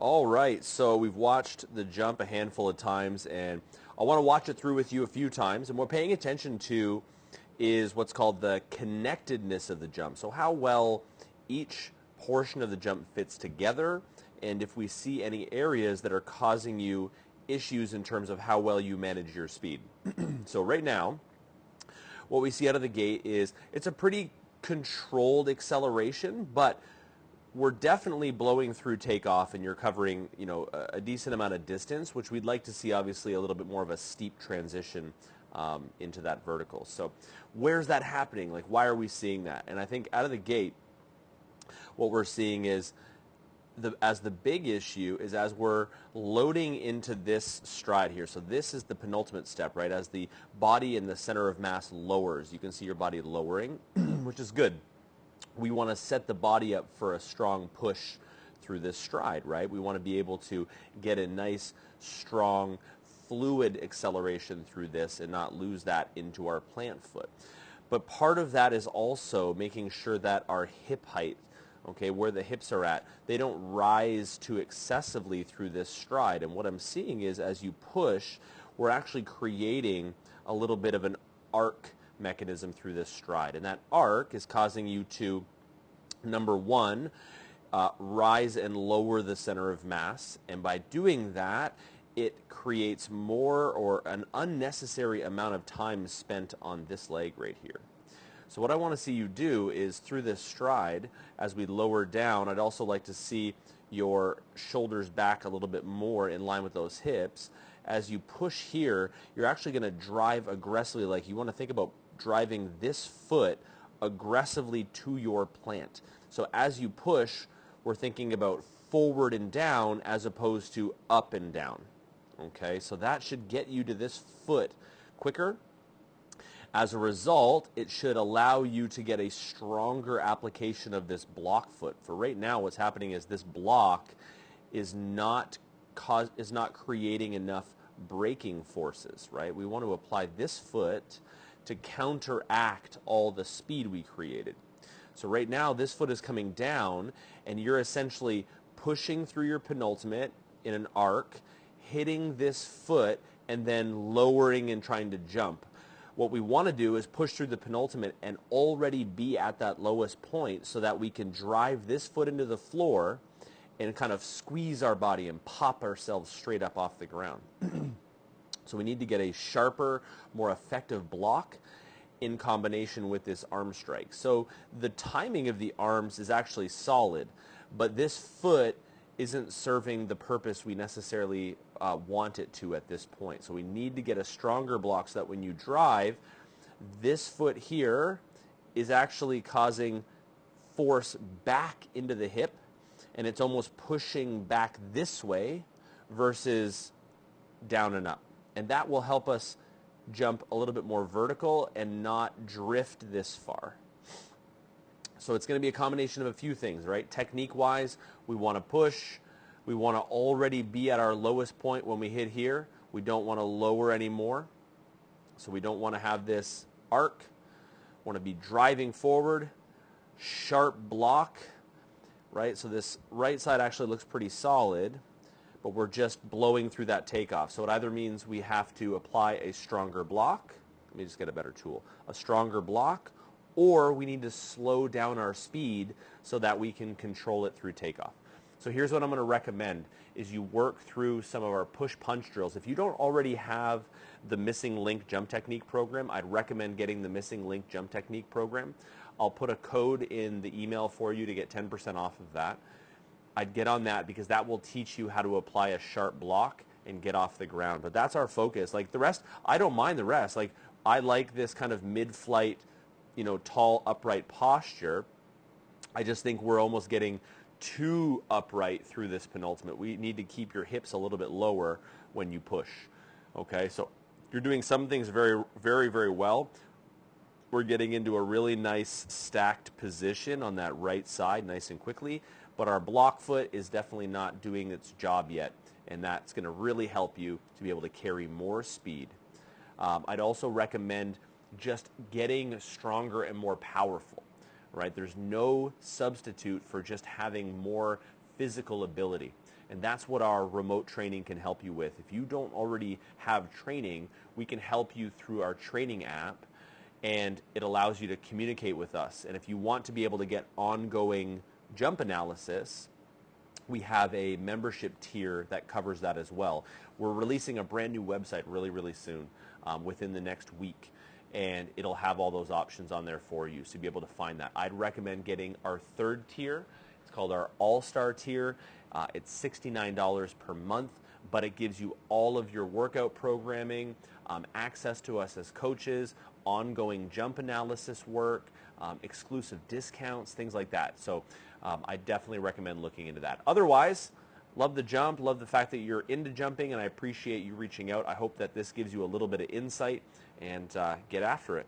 All right, so we've watched the jump a handful of times, and I want to watch it through with you a few times. And what we're paying attention to is what's called the connectedness of the jump. So how well each portion of the jump fits together, and if we see any areas that are causing you issues in terms of how well you manage your speed. So right now, what we see out of the gate is it's a pretty controlled acceleration, but we're definitely blowing through takeoff, and you're covering, a decent amount of distance, which we'd like to see obviously a little bit more of a steep transition into that vertical. So where's that happening? Like, why are we seeing that? And I think out of the gate, what we're seeing is the big issue is as we're loading into this stride here. So this is the penultimate step, right? As the body and the center of mass lowers, you can see your body lowering, which is good. We want to set the body up for a strong push through this stride, right? We want to be able to get a nice, strong, fluid acceleration through this and not lose that into our plant foot. But part of that is also making sure that our hip height, okay, where the hips are at, they don't rise too excessively through this stride. And what I'm seeing is as you push, we're actually creating a little bit of an arc mechanism through this stride. And that arc is causing you to, number one, rise and lower the center of mass. And by doing that, it creates more or an unnecessary amount of time spent on this leg right here. So what I want to see you do is through this stride, as we lower down, I'd also like to see your shoulders back a little bit more in line with those hips. As you push here, you're actually going to drive aggressively, like you want to think about driving this foot aggressively to your plant. So as you push, we're thinking about forward and down as opposed to up and down. Okay, so that should get you to this foot quicker. As a result, it should allow you to get a stronger application of this block foot. For right now, what's happening is this block is not creating enough braking forces, right? We want to apply this foot to counteract all the speed we created. So right now, this foot is coming down, and you're essentially pushing through your penultimate in an arc, hitting this foot, and then lowering and trying to jump. What we want to do is push through the penultimate and already be at that lowest point so that we can drive this foot into the floor and kind of squeeze our body and pop ourselves straight up off the ground. So we need to get a sharper, more effective block in combination with this arm strike. So the timing of the arms is actually solid, but this foot isn't serving the purpose we necessarily want it to at this point. So we need to get a stronger block so that when you drive, this foot here is actually causing force back into the hip, and it's almost pushing back this way versus down and up. And that will help us jump a little bit more vertical and not drift this far. So it's going to be a combination of a few things, right? Technique-wise, we want to push. We want to already be at our lowest point when we hit here. We don't want to lower anymore. So we don't want to have this arc. We want to be driving forward, sharp block, right? So this right side actually looks pretty solid, but we're just blowing through that takeoff. So it either means we have to apply a stronger block. Let me just get a better tool. A stronger block, or we need to slow down our speed so that we can control it through takeoff. So here's what I'm going to recommend is you work through some of our push-punch drills. If you don't already have the Missing Link Jump Technique program, I'd recommend getting the Missing Link Jump Technique program. I'll put a code in the email for you to get 10% off of that. I'd get on that because that will teach you how to apply a sharp block and get off the ground. But that's our focus. Like the rest, I don't mind the rest. Like I like this kind of mid-flight, tall, upright posture. I just think we're almost getting too upright through this penultimate. We need to keep your hips a little bit lower when you push. Okay, so you're doing some things very, very, very well. We're getting into a really nice stacked position on that right side nice and quickly, but our block foot is definitely not doing its job yet, and that's going to really help you to be able to carry more speed. I'd also recommend just getting stronger and more powerful, right? There's no substitute for just having more physical ability. And that's what our remote training can help you with. If you don't already have training, we can help you through our training app, and it allows you to communicate with us. And if you want to be able to get ongoing jump analysis, we have a membership tier that covers that as well. We're releasing a brand new website really soon, within the next week, and it'll have all those options on there for you, so you'll be able to find that. I'd recommend getting our third tier. It's called our All-Star tier. It's $69 per month, but it gives you all of your workout programming, access to us as coaches, ongoing jump analysis work, exclusive discounts, things like that. So I definitely recommend looking into that. Otherwise, love the jump, love the fact that you're into jumping, and I appreciate you reaching out. I hope that this gives you a little bit of insight, and get after it.